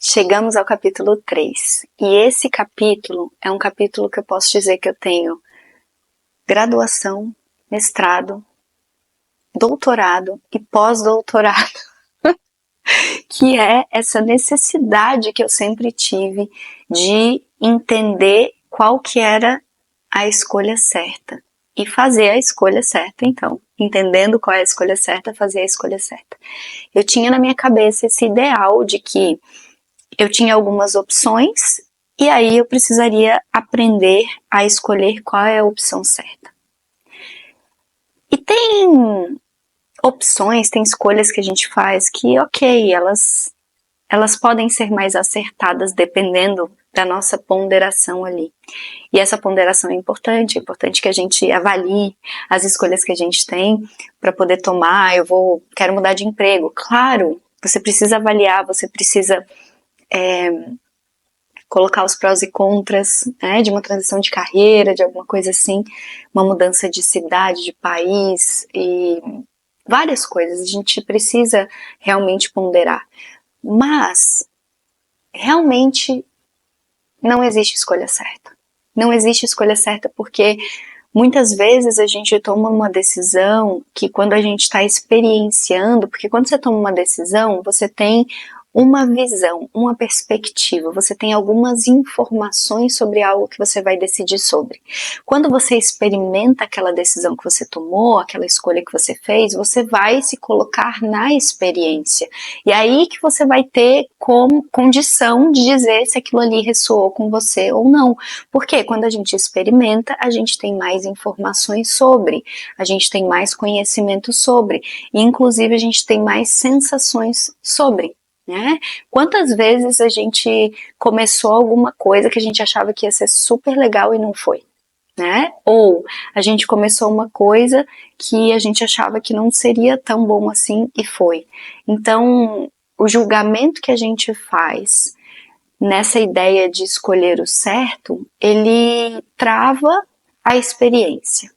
Chegamos ao capítulo 3. E esse capítulo é um capítulo que eu posso dizer que eu tenho graduação, mestrado, doutorado e pós-doutorado, que é essa necessidade que eu sempre tive de entender qual que era a escolha certa e fazer a escolha certa, então. Entendendo qual é a escolha certa, fazer a escolha certa. Eu tinha na minha cabeça esse ideal de que eu tinha algumas opções e aí eu precisaria aprender a escolher qual é a opção certa. E tem opções, tem escolhas que a gente faz que, ok, elas podem ser mais acertadas dependendo da nossa ponderação ali. E essa ponderação é importante que a gente avalie as escolhas que a gente tem para poder tomar. Quero mudar de emprego. Claro, você precisa avaliar, você precisa colocar os prós e contras, né, de uma transição de carreira, de alguma coisa assim, uma mudança de cidade, de país e várias coisas. A gente precisa realmente ponderar. Mas, realmente, não existe escolha certa. Não existe escolha certa porque muitas vezes a gente toma uma decisão que quando a gente está experienciando, porque quando você toma uma decisão, você tem uma visão, uma perspectiva, você tem algumas informações sobre algo que você vai decidir sobre. Quando você experimenta aquela decisão que você tomou, aquela escolha que você fez, você vai se colocar na experiência. E aí que você vai ter condição de dizer se aquilo ali ressoou com você ou não. Porque quando a gente experimenta, a gente tem mais informações sobre, a gente tem mais conhecimento sobre, e inclusive a gente tem mais sensações sobre. Né? Quantas vezes a gente começou alguma coisa que a gente achava que ia ser super legal e não foi, né? Ou a gente começou uma coisa que a gente achava que não seria tão bom assim e foi. Então, o julgamento que a gente faz nessa ideia de escolher o certo, ele trava a experiência.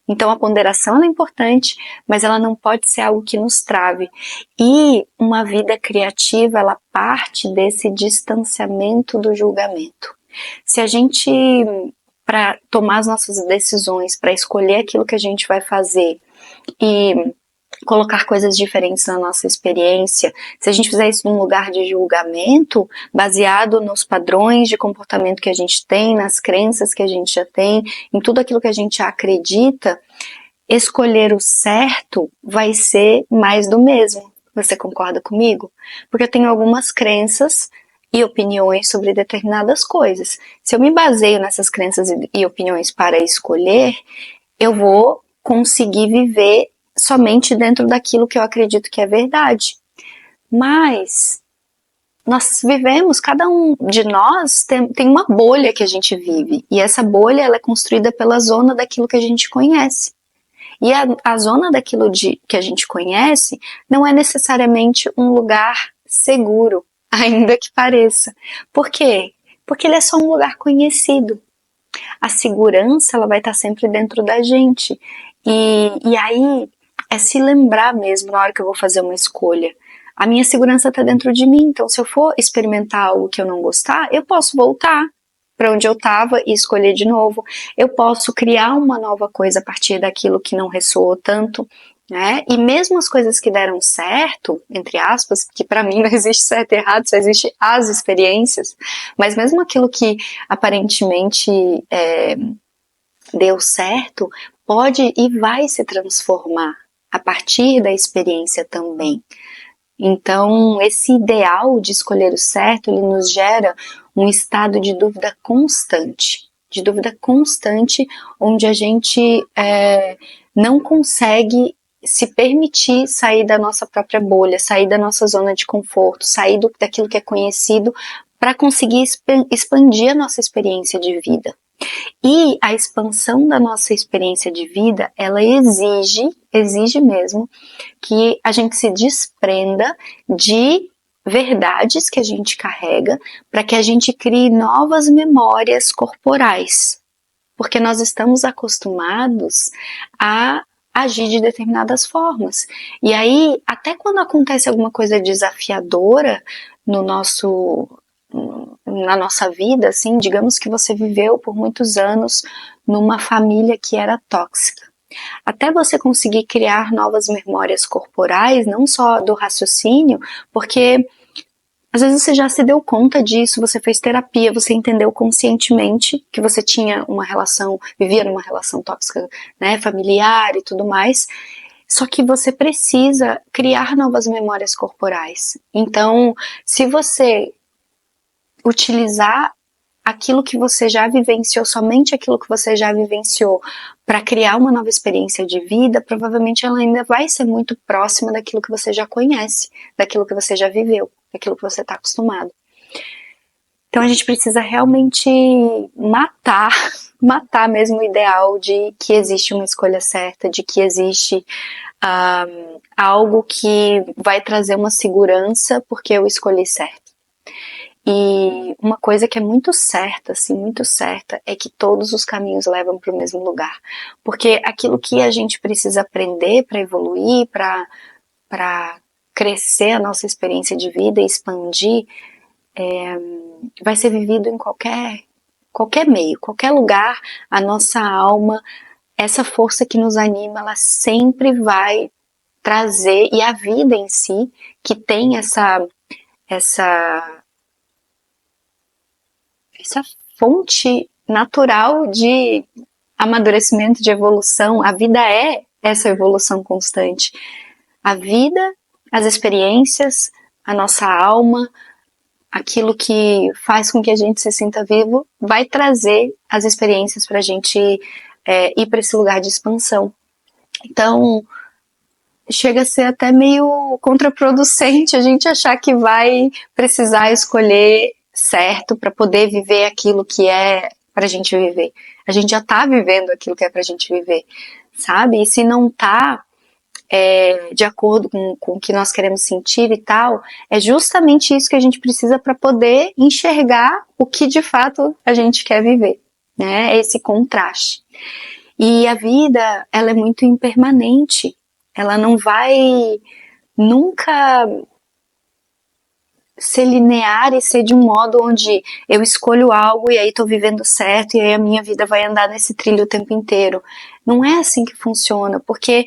Então a ponderação é importante, mas ela não pode ser algo que nos trave. E uma vida criativa, ela parte desse distanciamento do julgamento. Se a gente, para tomar as nossas decisões, para escolher aquilo que a gente vai fazer e colocar coisas diferentes na nossa experiência, se a gente fizer isso num lugar de julgamento, baseado nos padrões de comportamento que a gente tem, nas crenças que a gente já tem, em tudo aquilo que a gente acredita, escolher o certo vai ser mais do mesmo. Você concorda comigo? Porque eu tenho algumas crenças e opiniões sobre determinadas coisas. Se eu me baseio nessas crenças e opiniões para escolher, eu vou conseguir viver somente dentro daquilo que eu acredito que é verdade. Mas nós vivemos, cada um de nós tem uma bolha que a gente vive. E essa bolha ela é construída pela zona daquilo que a gente conhece. E a zona daquilo que a gente conhece não é necessariamente um lugar seguro, ainda que pareça. Por quê? Porque ele é só um lugar conhecido. A segurança ela vai estar sempre dentro da gente. E aí é se lembrar mesmo na hora que eu vou fazer uma escolha. A minha segurança está dentro de mim, então se eu for experimentar algo que eu não gostar, eu posso voltar para onde eu estava e escolher de novo. Eu posso criar uma nova coisa a partir daquilo que não ressoou tanto, né? E mesmo as coisas que deram certo, entre aspas, que para mim não existe certo e errado, só existe as experiências, mas mesmo aquilo que aparentemente deu certo, pode e vai se transformar a partir da experiência também. Então, esse ideal de escolher o certo, ele nos gera um estado de dúvida constante, onde a gente não consegue se permitir sair da nossa própria bolha, sair da nossa zona de conforto, sair daquilo que é conhecido para conseguir expandir a nossa experiência de vida. E a expansão da nossa experiência de vida, ela exige mesmo que a gente se desprenda de verdades que a gente carrega para que a gente crie novas memórias corporais. Porque nós estamos acostumados a agir de determinadas formas. E aí, até quando acontece alguma coisa desafiadora no na nossa vida, assim, digamos que você viveu por muitos anos numa família que era tóxica. Até você conseguir criar novas memórias corporais, não só do raciocínio, porque às vezes você já se deu conta disso, você fez terapia, você entendeu conscientemente que você tinha uma relação, vivia numa relação tóxica, né, familiar e tudo mais. Só que você precisa criar novas memórias corporais. Então, se você utilizar aquilo que você já vivenciou, somente aquilo que você já vivenciou, para criar uma nova experiência de vida, provavelmente ela ainda vai ser muito próxima daquilo que você já conhece, daquilo que você já viveu, daquilo que você está acostumado. Então a gente precisa realmente matar mesmo o ideal de que existe uma escolha certa, de que existe algo que vai trazer uma segurança porque eu escolhi certo. E uma coisa que é muito certa, assim, muito certa, é que todos os caminhos levam para o mesmo lugar. Porque aquilo que a gente precisa aprender para evoluir, para crescer a nossa experiência de vida e expandir, vai ser vivido em qualquer meio, qualquer lugar. A nossa alma, essa força que nos anima, ela sempre vai trazer, e a vida em si, que tem essa fonte natural de amadurecimento, de evolução. A vida é essa evolução constante. A vida, as experiências, a nossa alma, aquilo que faz com que a gente se sinta vivo, vai trazer as experiências para a gente ir para esse lugar de expansão. Então, chega a ser até meio contraproducente a gente achar que vai precisar escolher certo para poder viver aquilo que é pra gente viver. A gente já tá vivendo aquilo que é pra gente viver, sabe? E se não tá de acordo com o que nós queremos sentir e tal, é justamente isso que a gente precisa para poder enxergar o que de fato a gente quer viver, né? Esse contraste. E a vida, ela é muito impermanente. Ela não vai nunca ser linear e ser de um modo onde eu escolho algo e aí tô vivendo certo e aí a minha vida vai andar nesse trilho o tempo inteiro. Não é assim que funciona, porque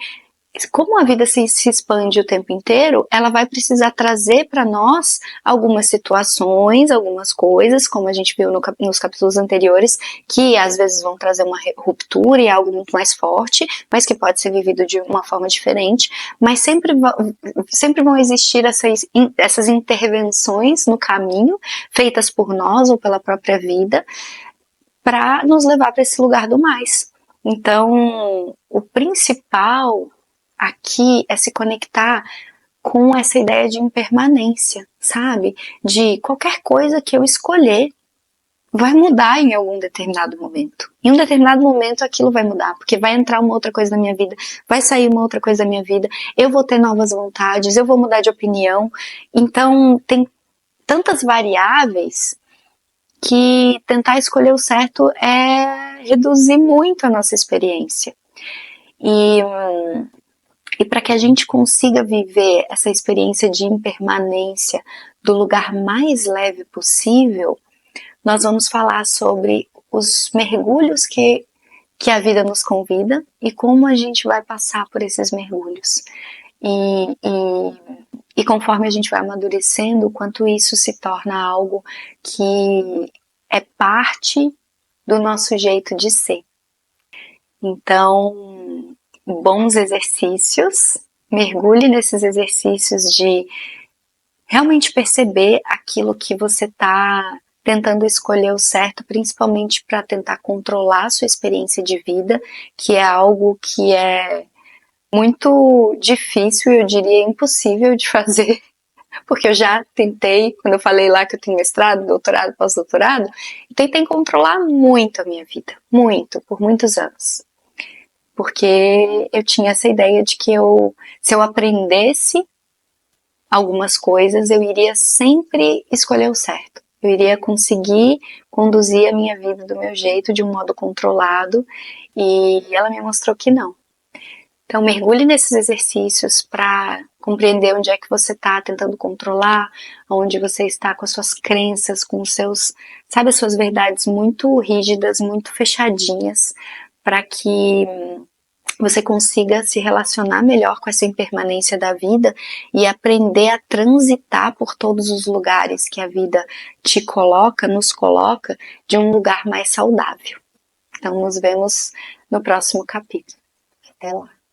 como a vida se expande o tempo inteiro, ela vai precisar trazer para nós algumas situações, algumas coisas, como a gente viu nos capítulos anteriores, que às vezes vão trazer uma ruptura e algo muito mais forte, mas que pode ser vivido de uma forma diferente, mas sempre vão existir essas intervenções no caminho, feitas por nós ou pela própria vida, para nos levar para esse lugar do mais. Então, o principal aqui é se conectar com essa ideia de impermanência, sabe? De qualquer coisa que eu escolher vai mudar em algum determinado momento. Em um determinado momento aquilo vai mudar, porque vai entrar uma outra coisa na minha vida, vai sair uma outra coisa da minha vida, eu vou ter novas vontades, eu vou mudar de opinião. Então tem tantas variáveis que tentar escolher o certo é reduzir muito a nossa experiência. E para que a gente consiga viver essa experiência de impermanência do lugar mais leve possível, nós vamos falar sobre os mergulhos que a vida nos convida e como a gente vai passar por esses mergulhos. E conforme a gente vai amadurecendo, o quanto isso se torna algo que é parte do nosso jeito de ser. Então, bons exercícios, mergulhe nesses exercícios de realmente perceber aquilo que você está tentando escolher o certo, principalmente para tentar controlar a sua experiência de vida, que é algo que é muito difícil, eu diria impossível de fazer, porque eu já tentei, quando eu falei lá que eu tenho mestrado, doutorado, pós-doutorado, eu tentei controlar muito a minha vida, muito, por muitos anos. Porque eu tinha essa ideia de que se eu aprendesse algumas coisas, eu iria sempre escolher o certo. Eu iria conseguir conduzir a minha vida do meu jeito, de um modo controlado, e ela me mostrou que não. Então mergulhe nesses exercícios para compreender onde é que você está tentando controlar, onde você está com as suas crenças, com os seus, sabe, as suas verdades muito rígidas, muito fechadinhas, para que você consiga se relacionar melhor com essa impermanência da vida e aprender a transitar por todos os lugares que a vida te coloca, nos coloca, de um lugar mais saudável. Então, nos vemos no próximo capítulo. Até lá.